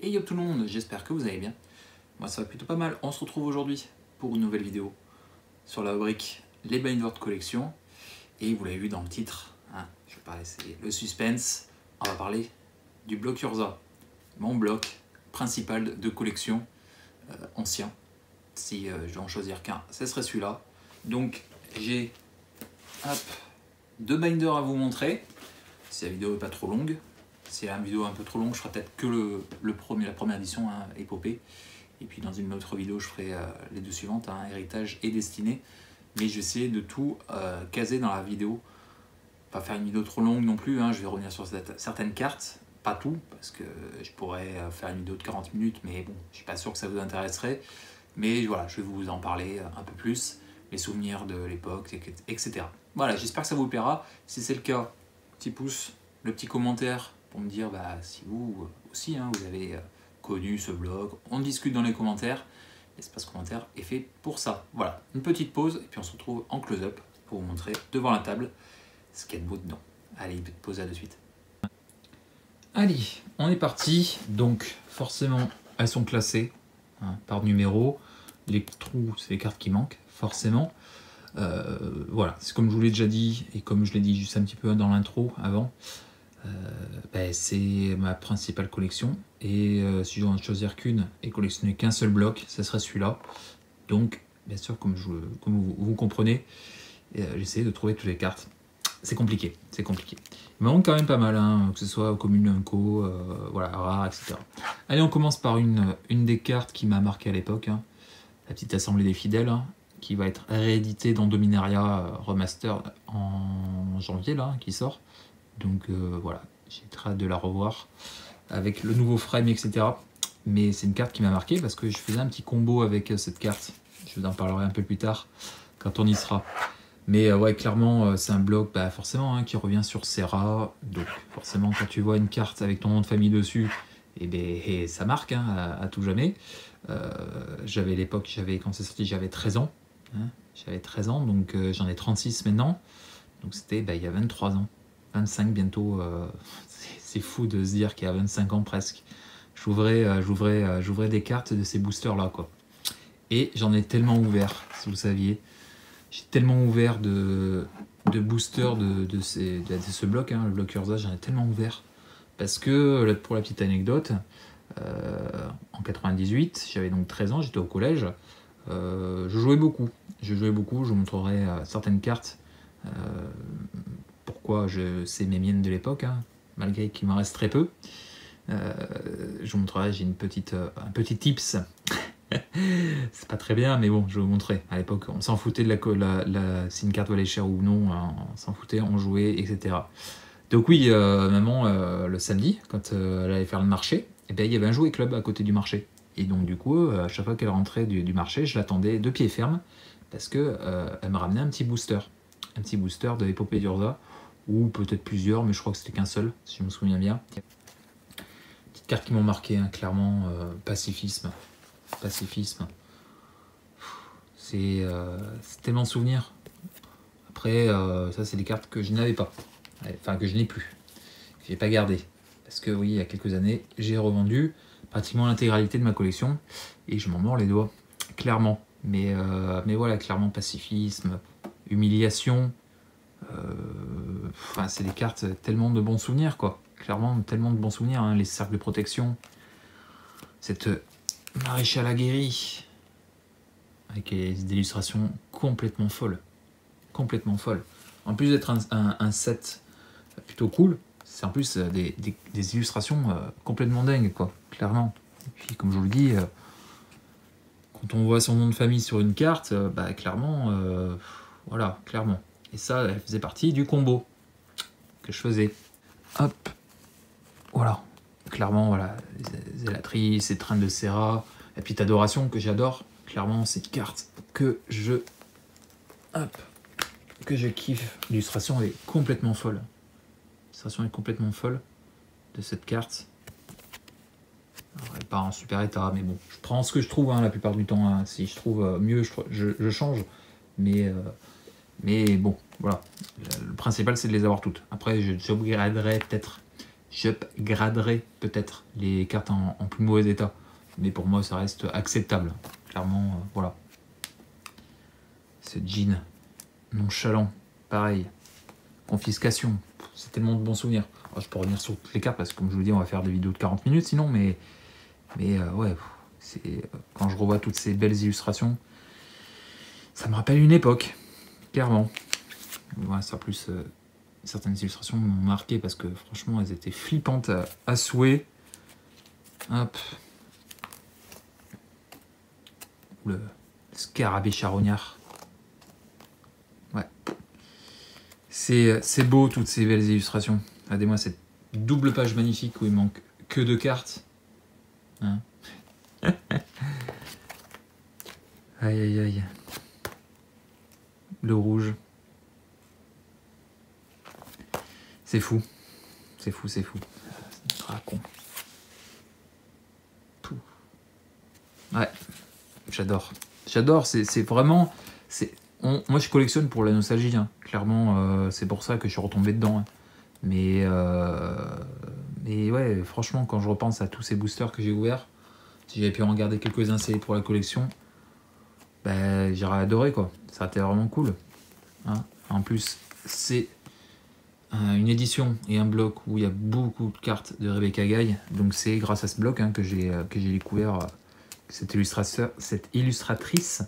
Et yo tout le monde, j'espère que vous allez bien. Moi ça va plutôt pas mal. On se retrouve aujourd'hui pour une nouvelle vidéo sur la rubrique Les Binders de collection. Et vous l'avez vu dans le titre, hein, je vais pas laisser le suspense. On va parler du bloc Urza, mon bloc principal de collection ancien. Si je dois en choisir qu'un, ce serait celui-là. Donc j'ai deux binders à vous montrer. Si la vidéo n'est pas trop longue. Si la vidéo est un peu trop longue, je ferai peut-être que la première édition, hein, épopée. Et puis dans une autre vidéo, je ferai les deux suivantes, hein, héritage et destinée. Mais je vais essayer de tout caser dans la vidéo. Pas faire une vidéo trop longue non plus, hein. Je vais revenir sur certaines cartes. Pas tout, parce que je pourrais faire une vidéo de 40 minutes, mais bon, je suis pas sûr que ça vous intéresserait. Mais voilà, je vais vous en parler un peu plus, mes souvenirs de l'époque, etc. Voilà, j'espère que ça vous plaira. Si c'est le cas, petit pouce, le petit commentaire pour me dire si vous aussi hein, vous avez connu ce blog. On discute dans les commentaires. L'espace commentaire est fait pour ça. Voilà, une petite pause et puis on se retrouve en close-up pour vous montrer devant la table ce qu'il y a de beau dedans. Allez, pause à de suite. Allez, on est parti. Donc forcément, elles sont classées hein, par numéro. Les trous, c'est les cartes qui manquent, forcément. Voilà, c'est comme je vous l'ai déjà dit et comme je l'ai dit juste un petit peu dans l'intro avant. C'est ma principale collection et si je dois en choisir qu'une et collectionner qu'un seul bloc, ce serait celui-là. Donc, bien sûr, comme vous comprenez, j'essaie de trouver toutes les cartes. C'est compliqué, c'est compliqué. Il me manque quand même pas mal, hein, que ce soit commune, unco, voilà, rare, etc. Allez, on commence par une des cartes qui m'a marqué à l'époque, hein, la petite assemblée des fidèles, hein, qui va être rééditée dans Dominaria Remaster en janvier, là, qui sort. Donc voilà, j'ai très hâte de la revoir avec le nouveau frame, etc. Mais c'est une carte qui m'a marqué parce que je faisais un petit combo avec cette carte. Je vous en parlerai un peu plus tard quand on y sera. Mais ouais, clairement, c'est un bloc forcément hein, qui revient sur Serra. Donc forcément, quand tu vois une carte avec ton nom de famille dessus, et ça marque hein, à tout jamais. J'avais l'époque, quand c'est sorti, j'avais 13 ans. Hein, j'avais 13 ans, donc j'en ai 36 maintenant. Donc c'était il y a 23 ans. 25 bientôt, c'est fou de se dire qu'il y a 25 ans presque. J'ouvrais des cartes de ces boosters là quoi. Et j'en ai tellement ouvert, si vous saviez. J'ai tellement ouvert de boosters de ce bloc, hein, le bloc Urza, j'en ai tellement ouvert. Parce que, pour la petite anecdote, en 98, j'avais donc 13 ans, j'étais au collège. Je jouais beaucoup, je vous montrerai certaines cartes. Pourquoi c'est mes miennes de l'époque, hein, malgré qu'il m'en reste très peu. Je vous montrerai, j'ai un petit tips. C'est pas très bien, mais bon, je vais vous montrer. À l'époque, on s'en foutait de si une carte valait cher ou non, hein, on s'en foutait, on jouait, etc. Donc oui, maman, le samedi, quand elle allait faire le marché, il y avait un jouet club à côté du marché. Et donc du coup, à chaque fois qu'elle rentrait du marché, je l'attendais de pied ferme, parce que elle me ramenait un petit booster de l'épopée d'Urza, ou peut-être plusieurs, mais je crois que c'était qu'un seul, si je me souviens bien. Petites cartes qui m'ont marqué, hein, clairement, pacifisme. C'est tellement de souvenirs. Après, ça c'est des cartes que je n'avais pas, enfin que je n'ai plus, que j'ai pas gardé. Parce que oui, il y a quelques années, j'ai revendu pratiquement l'intégralité de ma collection, et je m'en mords les doigts, clairement. Mais voilà, clairement pacifisme, humiliation, c'est des cartes tellement de bons souvenirs quoi, clairement tellement de bons souvenirs, hein. Les cercles de protection, cette maréchale aguerrie avec des illustrations complètement folles, en plus d'être un set plutôt cool, c'est en plus des illustrations complètement dingues quoi, clairement. Et puis comme je vous le dis, quand on voit son nom de famille sur une carte, clairement, voilà, clairement. Et ça, elle faisait partie du combo que je faisais. Hop, voilà, clairement, voilà, Zélatrice, ces trains de Serra, la petite adoration que j'adore, clairement, cette carte que je kiffe. L'illustration est complètement folle. L'illustration est complètement folle de cette carte. Alors, elle n'est pas en super état, mais bon, je prends ce que je trouve hein, la plupart du temps. Hein. Si je trouve mieux, je change. Mais bon, voilà. Le principal, c'est de les avoir toutes. Après, je upgraderai peut-être J'upgraderai peut-être les cartes en plus mauvais état. Mais pour moi, ça reste acceptable. Clairement, voilà. Ce jean nonchalant, pareil. Confiscation, c'est tellement de bons souvenirs. Alors, je peux revenir sur toutes les cartes parce que, comme je vous dis, on va faire des vidéos de 40 minutes sinon. Mais ouais, quand je revois toutes ces belles illustrations, ça me rappelle une époque, clairement. Ouais, ça plus... certaines illustrations m'ont marqué parce que franchement elles étaient flippantes à souhait. Hop. Le scarabée charognard. Ouais. C'est beau toutes ces belles illustrations. Regardez-moi cette double page magnifique où il manque que 2 cartes. Hein. Aïe aïe aïe. Le rouge. C'est fou. C'est fou, c'est fou. Dracon. Ouais, j'adore. J'adore, c'est vraiment... moi, je collectionne pour la nostalgie, hein. Clairement, c'est pour ça que je suis retombé dedans. Hein. Mais ouais, franchement, quand je repense à tous ces boosters que j'ai ouverts, si j'avais pu en garder quelques-uns pour la collection, bah, j'aurais adoré, quoi. Ça a été vraiment cool. Hein. En plus, c'est une édition et un bloc où il y a beaucoup de cartes de Rebecca Guy. Donc c'est grâce à ce bloc hein, que j'ai découvert cette illustratrice.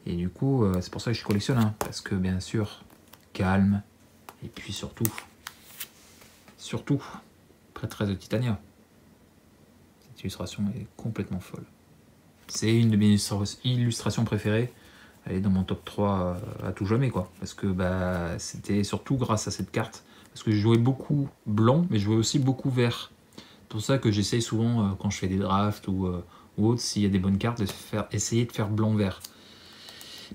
Et du coup, c'est pour ça que je collectionne. Hein, parce que bien sûr, calme. Et puis surtout, prêtresse de Titania. Cette illustration est complètement folle. C'est une de mes illustrations préférées. Elle est dans mon top 3 à tout jamais, quoi. Parce que bah, c'était surtout grâce à cette carte. Parce que je jouais beaucoup blanc, mais je jouais aussi beaucoup vert. C'est pour ça que j'essaye souvent, quand je fais des drafts ou autre, s'il y a des bonnes cartes, essayer de faire blanc-vert.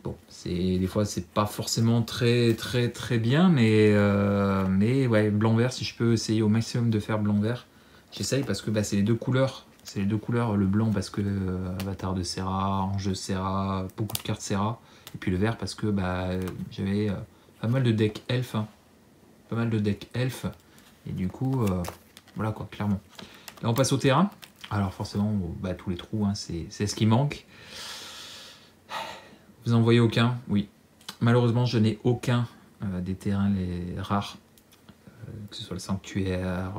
Bon, des fois, c'est pas forcément très bien, mais ouais, blanc-vert, si je peux essayer au maximum de faire blanc-vert, j'essaye parce que bah, c'est les deux couleurs. C'est les deux couleurs, le blanc parce que Avatar de Serra, Enjeu Serra, beaucoup de cartes Serra. Et puis le vert parce que bah, j'avais pas mal de decks elfes. Hein. Pas mal de decks elfes. Et du coup, voilà quoi, clairement. Là, on passe au terrain. Alors forcément, bah, tous les trous, hein, c'est ce qui manque. Vous en voyez aucun? Oui. Malheureusement, je n'ai aucun des terrains les rares. Que ce soit le sanctuaire,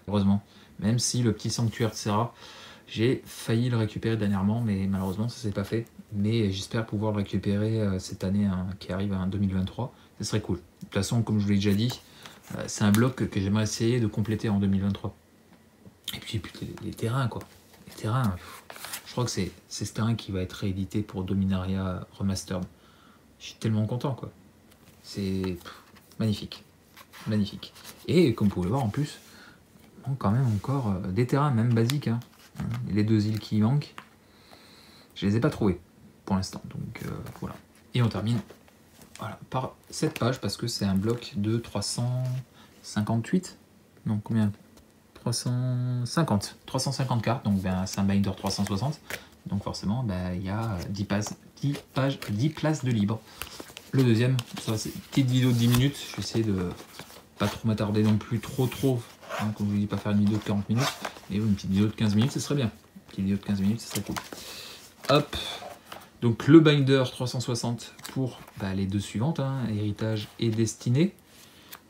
heureusement. Même si le petit sanctuaire de Serra, j'ai failli le récupérer dernièrement, mais malheureusement, ça s'est pas fait. Mais j'espère pouvoir le récupérer cette année hein, qui arrive en 2023. Ce serait cool. De toute façon, comme je vous l'ai déjà dit, c'est un bloc que j'aimerais essayer de compléter en 2023. Et puis les terrains, quoi. Les terrains, je crois que c'est ce terrain qui va être réédité pour Dominaria Remastered. Je suis tellement content, quoi. C'est magnifique. Magnifique. Et comme vous pouvez voir, en plus, il manque quand même encore des terrains, même basiques. Hein. Les 2 îles qui manquent, je les ai pas trouvés pour l'instant. Donc voilà. Et on termine voilà, par cette page parce que c'est un bloc de 358. Non, combien 350 cartes. Donc ben, c'est un binder 360. Donc forcément, ben, il y a 10 places de libre. Le deuxième, ça c'est une petite vidéo de 10 minutes. Je vais essayer de pas trop m'attarder non plus trop. Hein, comme je vous dis, pas faire une vidéo de 40 minutes. Mais une petite vidéo de 15 minutes, ce serait bien. Une petite vidéo de 15 minutes, ce serait cool. Hop. Donc le binder 360 pour bah, les 2 suivantes, hein, héritage et destinée.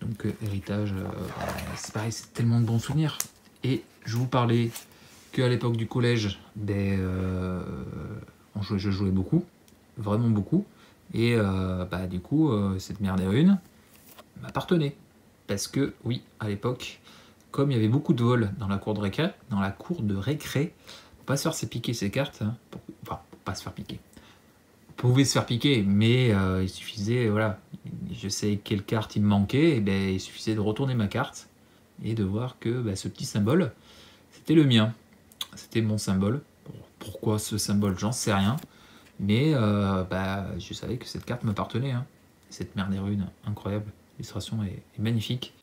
Donc héritage, c'est pareil, c'est tellement de bons souvenirs. Et je vous parlais qu'à l'époque du collège, je jouais beaucoup, vraiment beaucoup. Et bah, du coup, cette merde une m'appartenait. Parce que, oui, à l'époque, comme il y avait beaucoup de vols dans la cour de récré, faut pas se faire piquer ces cartes. Hein, enfin, pas se faire piquer. Vous pouvez se faire piquer, mais il suffisait, voilà, je sais quelle carte il me manquait, et ben, il suffisait de retourner ma carte et de voir que bah, ce petit symbole, c'était le mien. C'était mon symbole. Pourquoi ce symbole, j'en sais rien. Mais bah, je savais que cette carte m'appartenait. Hein. Cette merde des runes, incroyable. L'illustration est magnifique.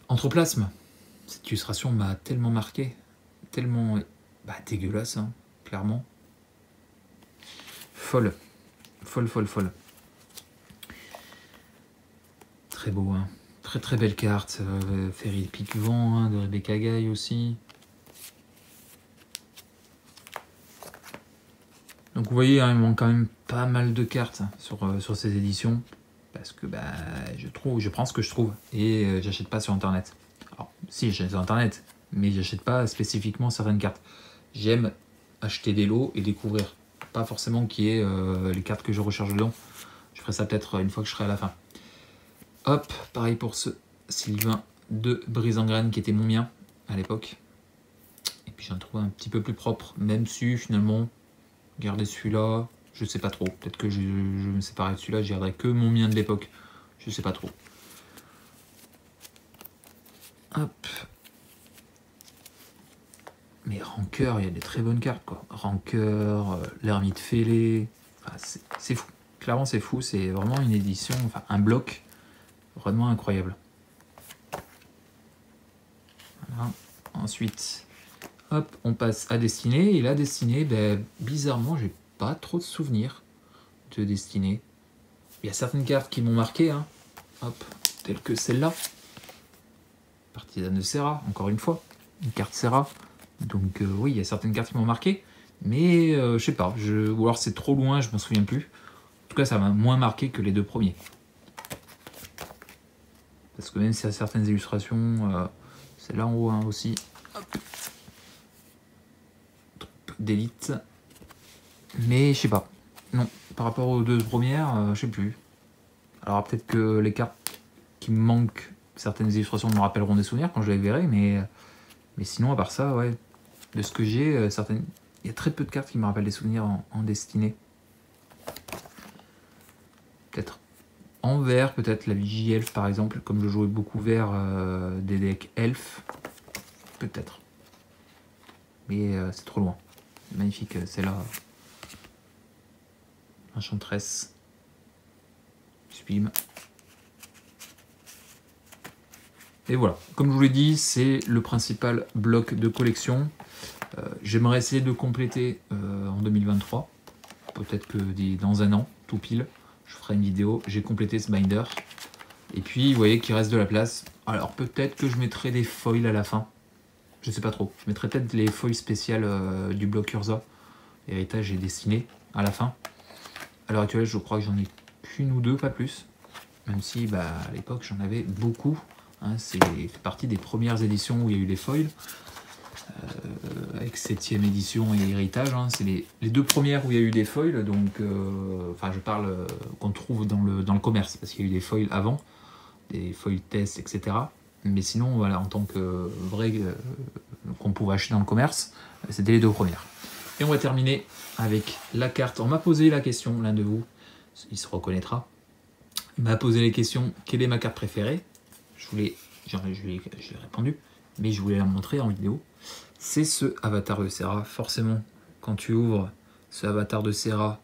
Anthroplasme. Cette illustration m'a tellement marqué. Tellement bah, dégueulasse, hein, clairement. Folle. Folle. Très beau, hein. Très très belle carte. Ferry Pique-Vent hein, de Rebecca Guy aussi. Donc vous voyez, hein, il manque quand même pas mal de cartes sur ces éditions. Parce que bah, je prends ce que je trouve. Et j'achète pas sur internet. Alors si, j'achète sur internet. Mais j'achète pas spécifiquement certaines cartes. J'aime acheter des lots et découvrir. Pas forcément qu'il y ait les cartes que je recherche dedans. Je ferai ça peut-être une fois que je serai à la fin. Hop, pareil pour ce Sylvain de Brise en Graines qui était mon mien à l'époque. Et puis j'en trouve un petit peu plus propre. Même si finalement, garder celui-là, je sais pas trop. Peut-être que je me séparerai de celui-là, je garderai que mon mien de l'époque. Je sais pas trop. Hop. Mais Rancœur, il y a des très bonnes cartes quoi. Rancœur, l'ermite fêlée, enfin, c'est fou. Clairement c'est fou, c'est vraiment une édition, enfin un bloc vraiment incroyable. Voilà. Ensuite, hop, on passe à Destinée. Et là, Destinée, ben, bizarrement, j'ai pas trop de souvenirs de Destinée. Il y a certaines cartes qui m'ont marqué, hein. Hop, telles que celle-là. Partisane de Serra, encore une fois, une carte Serra. Donc oui, il y a certaines cartes qui m'ont marqué, mais je sais pas, ou alors c'est trop loin, je m'en souviens plus. En tout cas, ça m'a moins marqué que les deux premiers. Parce que même s'il y a certaines illustrations, c'est là en haut hein, aussi. D'élite. Mais je sais pas. Non, par rapport aux deux premières, je sais plus. Alors peut-être que les cartes qui me manquent, certaines illustrations me rappelleront des souvenirs quand je les verrai, mais sinon à part ça, ouais. De ce que j'ai, certaines... il y a très peu de cartes qui me rappellent des souvenirs en Destinée. Peut-être en vert, peut-être la Vigie Elf par exemple, comme je jouais beaucoup vert des decks Elf. Peut-être. Mais c'est trop loin. Magnifique, c'est là. Enchantress. Sublime. Et voilà, comme je vous l'ai dit, c'est le principal bloc de collection. J'aimerais essayer de compléter en 2023. Peut-être que dans un an, tout pile, je ferai une vidéo. J'ai complété ce binder. Et puis, vous voyez qu'il reste de la place. Alors, peut-être que je mettrai des foils à la fin. Je sais pas trop. Je mettrai peut-être les foils spéciales du bloc Urza. Héritage et Destinée à la fin. À l'heure actuelle, je crois que j'en ai qu'une ou deux, pas plus. Même si, bah, à l'époque, j'en avais beaucoup. Hein, c'est fait partie des premières éditions où il y a eu les foils. Avec 7e édition et Héritage, hein, c'est les deux premières où il y a eu des foils, donc enfin je parle qu'on trouve dans le commerce, parce qu'il y a eu des foils avant, des foils tests, etc. Mais sinon, voilà, en tant que vrai qu'on pouvait acheter dans le commerce, c'était les deux premières. Et on va terminer avec la carte. On m'a posé la question, l'un de vous, il se reconnaîtra, il m'a posé les questions, quelle est ma carte préférée? J'ai répondu, mais je voulais la montrer en vidéo. C'est ce avatar de Serra. Forcément, quand tu ouvres ce avatar de Serra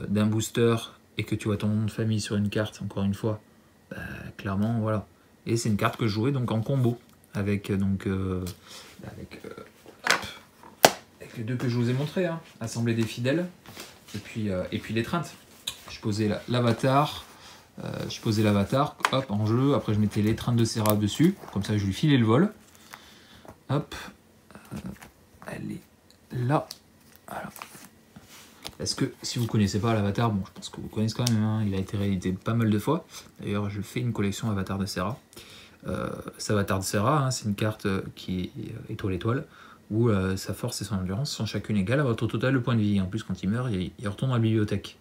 d'un booster et que tu vois ton nom de famille sur une carte, encore une fois, bah, clairement, voilà. Et c'est une carte que je jouais donc en combo avec avec les deux que je vous ai montré, hein. Assemblée des fidèles et puis l'étreinte. Je posais l'avatar. Je posais l'avatar, hop, en jeu. Après, je mettais l'étreinte de Serra dessus. Comme ça, je lui filais le vol. Hop. Elle est là. Voilà. Parce que si vous ne connaissez pas l'avatar, bon, je pense que vous connaissez quand même. Hein, il a été réédité pas mal de fois. D'ailleurs, je fais une collection avatar de Serra. Cet avatar de Serra, hein, c'est une carte qui est étoile-étoile, où sa force et son endurance sont chacune égales à votre total de points de vie. En plus, quand il meurt, il retourne dans la bibliothèque.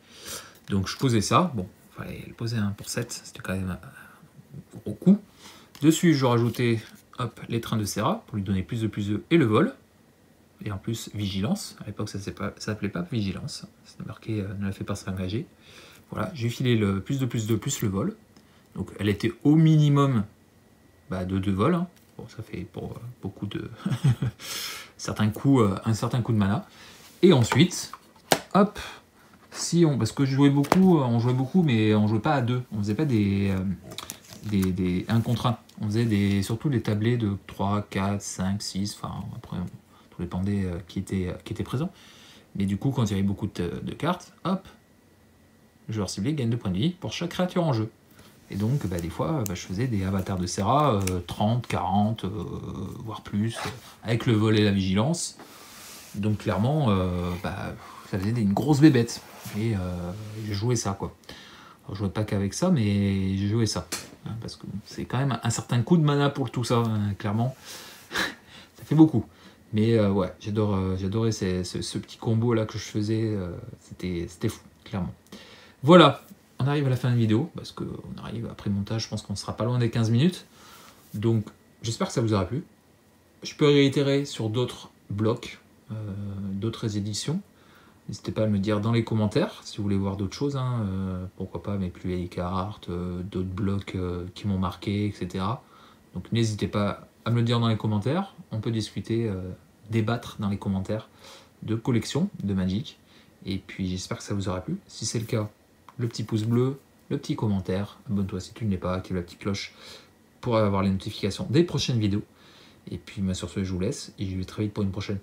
Donc, je posais ça. Bon. Fallait le poser hein, pour 7, c'était quand même un gros coup. Dessus, je rajoutais l'étreinte de Serra pour lui donner plus de et le vol. Et en plus, vigilance. À l'époque, ça s'appelait pas vigilance. C'était marqué ne la fait pas s'engager. Voilà, j'ai filé le plus le vol. Donc, elle était au minimum de 2 vols. Hein. Bon, ça fait pour beaucoup de. certains coups, un certain coup de mana. Et ensuite, hop. Parce que je jouais beaucoup, on jouait beaucoup, mais on jouait pas à 2. On faisait pas des 1 contre 1. On faisait surtout des tablés de 3, 4, 5, 6. Enfin, après, tout dépendait qui était présent. Mais du coup, quand il y avait beaucoup de cartes, hop, joueur ciblé gagne 2 points de vie pour chaque créature en jeu. Et donc, des fois, je faisais des avatars de Serra 30, 40, voire plus, avec le vol et la vigilance. Donc, clairement, ça faisait une grosse bébête. Et j'ai joué ça, quoi. Alors, je jouais pas qu'avec ça, mais j'ai joué ça. Hein, parce que c'est quand même un certain coup de mana pour tout ça, hein, clairement. Ça fait beaucoup. Mais ouais, j'adorais ce petit combo là que je faisais. C'était fou, clairement. Voilà, on arrive à la fin de la vidéo, parce qu'on arrive après montage, je pense qu'on sera pas loin des 15 minutes. Donc, j'espère que ça vous aura plu. Je peux réitérer sur d'autres blocs, d'autres éditions. N'hésitez pas à me dire dans les commentaires si vous voulez voir d'autres choses. Hein, pourquoi pas mes plus vieilles cartes, d'autres blocs qui m'ont marqué, etc. Donc, n'hésitez pas à me le dire dans les commentaires. On peut discuter, débattre dans les commentaires de collection de Magic. Et puis, j'espère que ça vous aura plu. Si c'est le cas, le petit pouce bleu, le petit commentaire, abonne-toi si tu ne l'es pas, active la petite cloche pour avoir les notifications des prochaines vidéos. Et puis sur ce, je vous laisse et je vous dis très vite pour une prochaine.